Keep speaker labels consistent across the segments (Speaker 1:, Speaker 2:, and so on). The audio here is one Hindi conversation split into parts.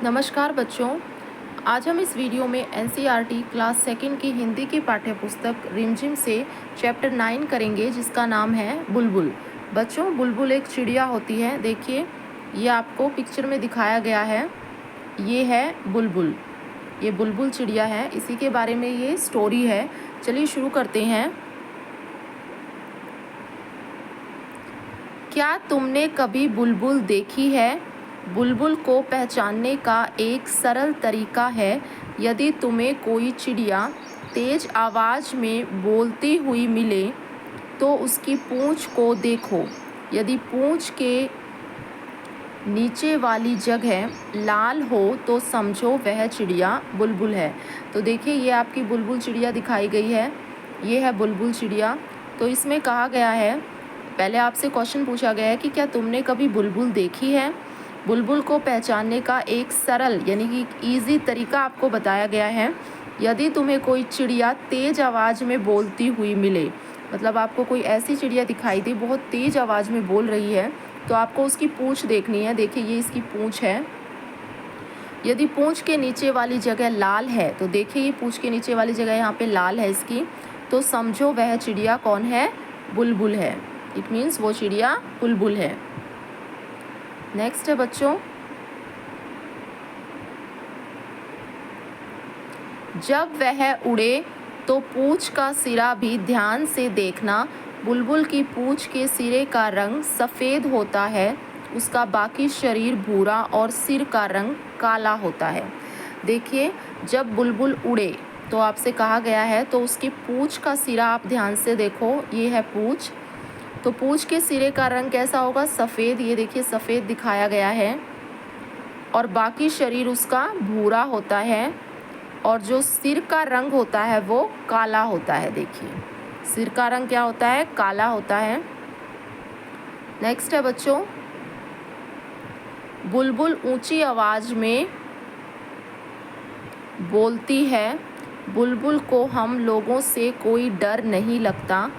Speaker 1: नमस्कार बच्चों, आज हम इस वीडियो में एनसीईआरटी क्लास सेकंड की हिंदी की पाठ्यपुस्तक रिमझिम से चैप्टर 9 करेंगे, जिसका नाम है बुलबुल। बच्चों, बुलबुल एक चिड़िया होती है। देखिए, ये आपको पिक्चर में दिखाया गया है। ये है बुलबुल, ये बुलबुल चिड़िया है। इसी के बारे में ये स्टोरी है। चलिए शुरू करते हैं। क्या तुमने कभी बुलबुल देखी है? बुलबुल को पहचानने का एक सरल तरीका है। यदि तुम्हें कोई चिड़िया तेज आवाज़ में बोलती हुई मिले तो उसकी पूंछ को देखो। यदि पूंछ के नीचे वाली जगह लाल हो तो समझो वह चिड़िया बुलबुल है। तो देखिए, ये आपकी बुलबुल चिड़िया दिखाई गई है। ये है बुलबुल चिड़िया। तो इसमें कहा गया है, पहले आपसे क्वेश्चन पूछा गया है कि क्या तुमने कभी बुलबुल देखी है। बुलबुल को पहचानने का एक सरल यानी कि ईजी तरीका आपको बताया गया है। यदि तुम्हें कोई चिड़िया तेज़ आवाज़ में बोलती हुई मिले, मतलब आपको कोई ऐसी चिड़िया दिखाई दे बहुत तेज़ आवाज़ में बोल रही है, तो आपको उसकी पूंछ देखनी है। देखिए, ये इसकी पूंछ है। यदि पूंछ के नीचे वाली जगह लाल है, तो देखिए ये पूंछ के नीचे वाली जगह यहाँ पे लाल है इसकी, तो समझो वह चिड़िया कौन है? बुलबुल है। इट मीन्स वो चिड़िया बुलबुल है। नेक्स्ट है बच्चों, जब वह उड़े तो पूंछ का सिरा भी ध्यान से देखना। बुलबुल की पूंछ के सिरे का रंग सफ़ेद होता है, उसका बाकी शरीर भूरा और सिर का रंग काला होता है। देखिए, जब बुलबुल उड़े तो आपसे कहा गया है, तो उसकी पूंछ का सिरा आप ध्यान से देखो। ये है पूंछ। तो पूंछ के सिरे का रंग कैसा होगा? सफ़ेद। ये देखिए, सफ़ेद दिखाया गया है। और बाकी शरीर उसका भूरा होता है, और जो सिर का रंग होता है वो काला होता है। देखिए, सिर का रंग क्या होता है? काला होता है। नेक्स्ट है बच्चों, बुलबुल ऊंची आवाज़ में बोलती है। बुलबुल को हम लोगों से कोई डर नहीं लगता।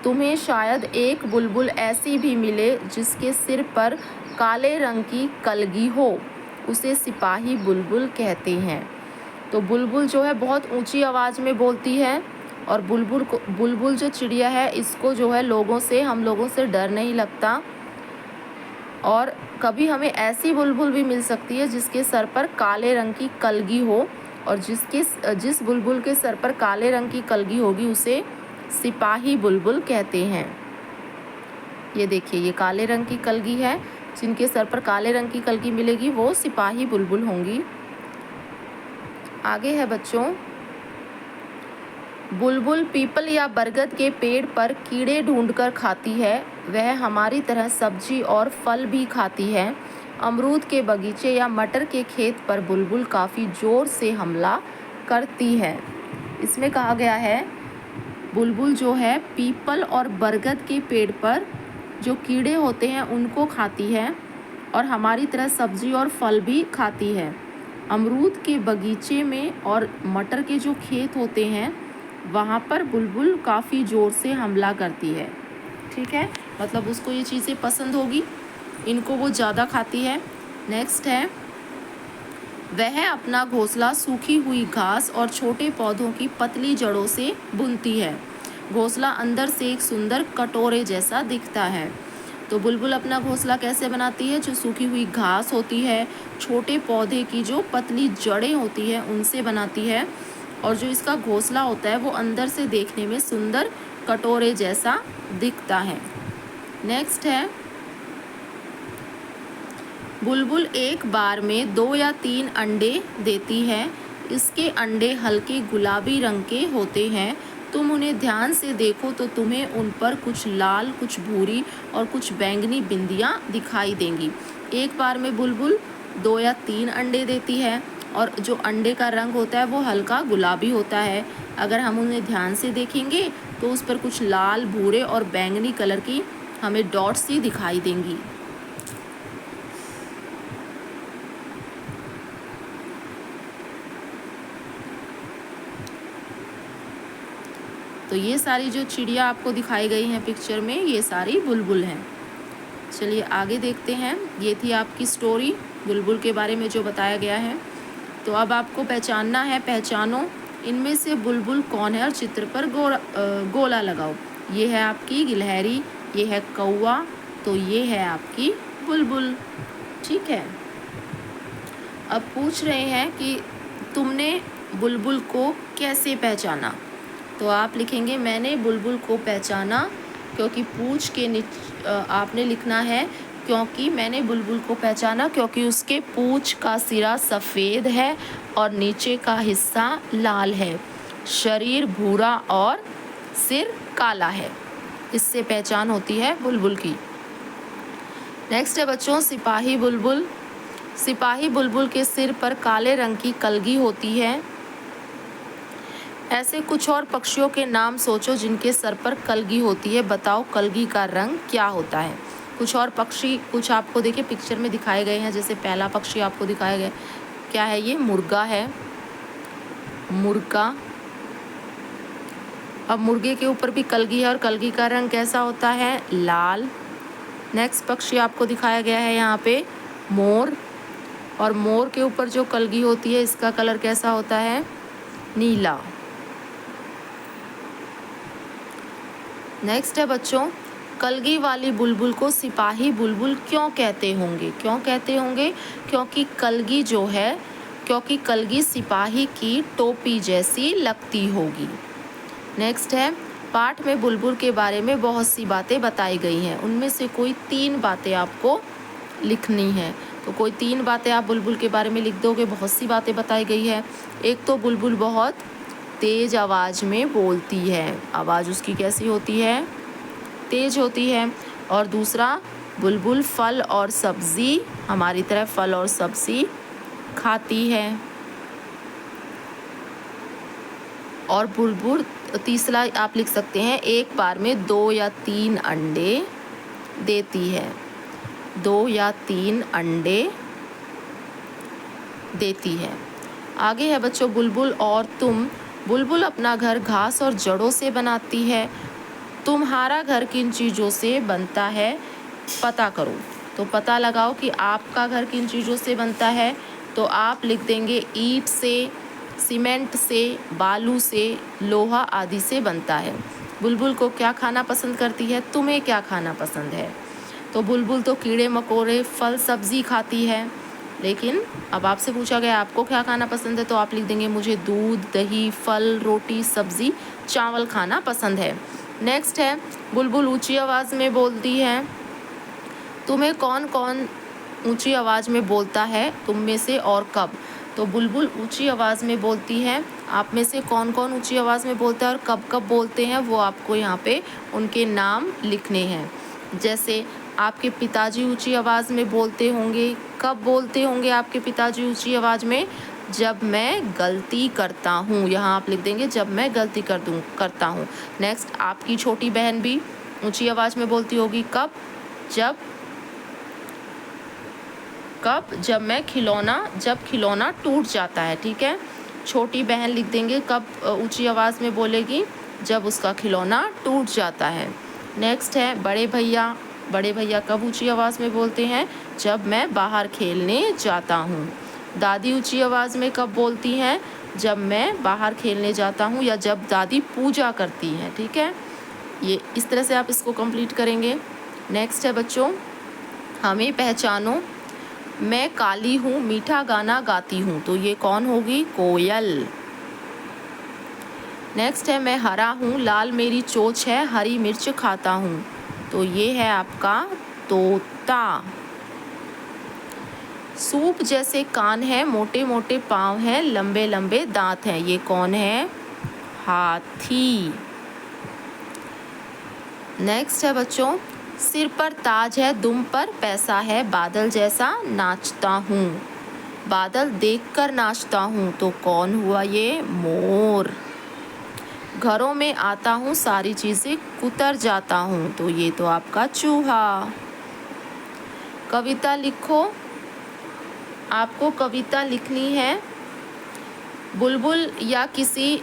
Speaker 1: तुम्हें शायद एक बुलबुल ऐसी भी मिले जिसके सिर पर काले रंग की कलगी हो, उसे सिपाही बुलबुल कहते हैं। तो बुलबुल जो है बहुत ऊंची आवाज़ में बोलती है, और बुलबुल जो चिड़िया है, इसको जो है हम लोगों से डर नहीं लगता। और कभी हमें ऐसी बुलबुल भी मिल सकती है जिसके सर पर काले रंग की कलगी हो, और जिस बुलबुल के सर पर काले रंग की कलगी होगी उसे सिपाही बुलबुल कहते हैं। ये देखिए, ये काले रंग की कलगी है। जिनके सर पर काले रंग की कलगी मिलेगी वो सिपाही बुलबुल होंगी। आगे है बच्चों, बुलबुल पीपल या बरगद के पेड़ पर कीड़े ढूंढकर खाती है। वह हमारी तरह सब्जी और फल भी खाती है। अमरूद के बगीचे या मटर के खेत पर बुलबुल काफ़ी ज़ोर से हमला करती है। इसमें कहा गया है, बुलबुल जो है पीपल और बरगद के पेड़ पर जो कीड़े होते हैं उनको खाती है, और हमारी तरह सब्जी और फल भी खाती है। अमरूद के बगीचे में और मटर के जो खेत होते हैं वहाँ पर बुलबुल काफ़ी ज़ोर से हमला करती है। ठीक है, मतलब उसको ये चीज़ें पसंद होगी, इनको वो ज़्यादा खाती है। नेक्स्ट है, वह अपना घोंसला सूखी हुई घास और छोटे पौधों की पतली जड़ों से बुनती है। घोंसला अंदर से एक सुंदर कटोरे जैसा दिखता है। तो बुलबुल अपना घोंसला कैसे बनाती है? जो सूखी हुई घास होती है, छोटे पौधे की जो पतली जड़ें होती है उनसे बनाती है, और जो इसका घोंसला होता है वो अंदर से देखने में सुंदर कटोरे जैसा दिखता है। नेक्स्ट है, बुलबुल एक बार में 2 या 3 अंडे देती है। इसके अंडे हल्के गुलाबी रंग के होते हैं। तुम उन्हें ध्यान से देखो तो तुम्हें उन पर कुछ लाल, कुछ भूरी और कुछ बैंगनी बिंदियाँ दिखाई देंगी। एक बार में बुलबुल 2 या 3 अंडे देती है, और जो अंडे का रंग होता है वो हल्का गुलाबी होता है। अगर हम उन्हें ध्यान से देखेंगे तो उस पर कुछ लाल, भूरे और बैंगनी कलर की हमें डॉट्स ही दिखाई देंगी। तो ये सारी जो चिड़िया आपको दिखाई गई हैं पिक्चर में, ये सारी बुलबुल हैं। चलिए आगे देखते हैं। ये थी आपकी स्टोरी। बुलबुल के बारे में जो बताया गया है। तो अब आपको पहचानना है, पहचानो इनमें से बुलबुल कौन है और चित्र पर गोला लगाओ। ये है आपकी गिलहरी, ये है कौवा, तो ये है आपकी बुलबुल। ठीक है, अब पूछ रहे हैं कि तुमने बुलबुल को कैसे पहचाना। तो आप लिखेंगे मैंने बुलबुल को पहचाना, क्योंकि पूछ के आपने लिखना है क्योंकि मैंने बुलबुल को पहचाना क्योंकि उसके पूछ का सिरा सफ़ेद है और नीचे का हिस्सा लाल है, शरीर भूरा और सिर काला है। इससे पहचान होती है बुलबुल की। नेक्स्ट है बच्चों सिपाही बुलबुल। सिपाही बुलबुल के सिर पर काले रंग की कलगी होती है। ऐसे कुछ और पक्षियों के नाम सोचो जिनके सर पर कलगी होती है। बताओ कलगी का रंग क्या होता है। कुछ और पक्षी कुछ आपको देखिए पिक्चर में दिखाए गए हैं। जैसे पहला पक्षी आपको दिखाया गया, क्या है ये? मुर्गा है, मुर्गा। अब मुर्गे के ऊपर भी कलगी है और कलगी का रंग कैसा होता है? लाल। नेक्स्ट पक्षी आपको दिखाया गया है यहाँ पे मोर, और मोर के ऊपर जो कलगी होती है इसका कलर कैसा होता है? नीला। नेक्स्ट है बच्चों कलगी वाली बुलबुल को सिपाही बुलबुल क्यों कहते होंगे? क्यों कहते होंगे? क्योंकि कलगी सिपाही की टोपी जैसी लगती होगी। नेक्स्ट है पाठ में बुलबुल के बारे में बहुत सी बातें बताई गई हैं, उनमें से कोई 3 बातें आपको लिखनी है। तो कोई 3 बातें आप बुलबुल के बारे में लिख दोगे। बहुत सी बातें बताई गई है। एक तो बुलबुल बहुत तेज़ आवाज़ में बोलती है, आवाज़ उसकी कैसी होती है? तेज़ होती है। और दूसरा बुलबुल फल और सब्ज़ी हमारी तरह फल और सब्ज़ी खाती है। और बुलबुल तीसरा आप लिख सकते हैं एक बार में 2 या 3 अंडे देती है। 2 या 3 अंडे देती है। आगे है बच्चों बुलबुल और तुम। बुलबुल अपना घर घास और जड़ों से बनाती है। तुम्हारा घर किन चीज़ों से बनता है? पता करो। तो पता लगाओ कि आपका घर किन चीज़ों से बनता है। तो आप लिख देंगे ईंट से, सीमेंट से, बालू से, लोहा आदि से बनता है। बुलबुल को क्या खाना पसंद करती है? तुम्हें क्या खाना पसंद है? तो बुलबुल तो कीड़े मकोड़े फल सब्ज़ी खाती है, लेकिन अब आपसे पूछा गया आपको क्या खाना पसंद है, तो आप लिख देंगे मुझे दूध, दही, फल, रोटी, सब्ज़ी, चावल खाना पसंद है। नेक्स्ट है बुलबुल ऊंची आवाज़ में बोलती है। तुम्हें कौन कौन ऊंची आवाज़ में बोलता है तुम में से और कब? तो बुलबुल ऊंची आवाज़ में बोलती है। आप में से कौन कौन ऊंची आवाज़ में बोलता है और कब कब बोलते हैं वो आपको यहाँ पे उनके नाम लिखने हैं। जैसे आपके पिताजी ऊंची आवाज़ में बोलते होंगे। कब बोलते होंगे आपके पिताजी ऊंची आवाज़ में? जब मैं गलती करता हूँ। यहाँ आप लिख देंगे जब मैं गलती करता हूँ। नेक्स्ट आपकी छोटी बहन भी ऊंची आवाज़ में बोलती होगी। कब? जब खिलौना टूट जाता है। ठीक है, छोटी बहन लिख देंगे कब ऊंची आवाज़ में बोलेगी? जब उसका खिलौना टूट जाता है। नेक्स्ट है बड़े भैया कब ऊंची आवाज़ में बोलते हैं? जब मैं बाहर खेलने जाता हूँ। दादी ऊंची आवाज़ में कब बोलती हैं? जब मैं बाहर खेलने जाता हूँ या जब दादी पूजा करती हैं। ठीक है, ये इस तरह से आप इसको कंप्लीट करेंगे। नेक्स्ट है बच्चों हमें पहचानो। मैं काली हूँ, मीठा गाना गाती हूँ। तो ये कौन होगी? कोयल। नेक्स्ट है मैं हरा हूँ, लाल मेरी चोंच है, हरी मिर्च खाता हूँ। तो ये है आपका तोता। सूप जैसे कान है, मोटे मोटे पाँव हैं, लंबे लंबे दांत हैं। ये कौन है? हाथी। नेक्स्ट है बच्चों सिर पर ताज है, दुम पर पैसा है, बादल जैसा नाचता हूँ। बादल देखकर नाचता हूँ। तो कौन हुआ ये? मोर। घरों में आता हूँ, सारी चीज़ें कुतर जाता हूँ। तो ये तो आपका चूहा। कविता लिखो। आपको कविता लिखनी है। बुलबुल या किसी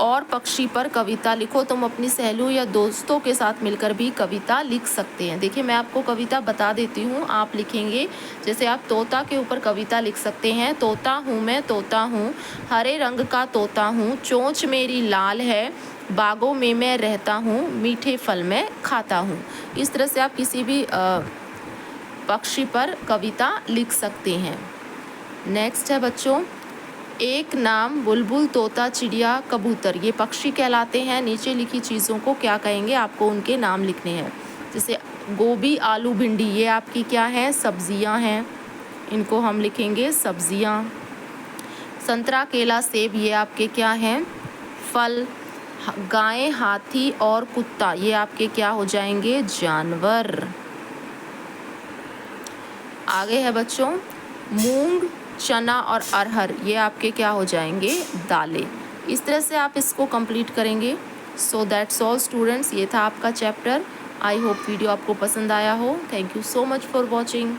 Speaker 1: और पक्षी पर कविता लिखो। तुम अपनी सहेलियों या दोस्तों के साथ मिलकर भी कविता लिख सकते हैं। देखिए मैं आपको कविता बता देती हूँ, आप लिखेंगे। जैसे आप तोता के ऊपर कविता लिख सकते हैं। तोता हूँ मैं तोता हूँ, हरे रंग का तोता हूँ, चोंच मेरी लाल है, बागों में मैं रहता हूँ, मीठे फल मैं खाता हूँ। इस तरह से आप किसी भी पक्षी पर कविता लिख सकते हैं। नेक्स्ट है बच्चों, एक नाम बुलबुल तोता चिड़िया कबूतर, ये पक्षी कहलाते हैं। नीचे लिखी चीज़ों को क्या कहेंगे, आपको उनके नाम लिखने हैं। जैसे गोभी आलू भिंडी, ये आपकी क्या है, सब्जियां हैं, इनको हम लिखेंगे सब्जियां। संतरा केला सेब, ये आपके क्या हैं, फल। गाय हाथी और कुत्ता, ये आपके क्या हो जाएंगे, जानवर। आगे है बच्चों, मूंग चना और अरहर, ये आपके क्या हो जाएंगे, दालें। इस तरह से आप इसको कंप्लीट करेंगे। सो दैट्स ऑल स्टूडेंट्स, ये था आपका चैप्टर। आई होप वीडियो आपको पसंद आया हो। Thank you so much for watching.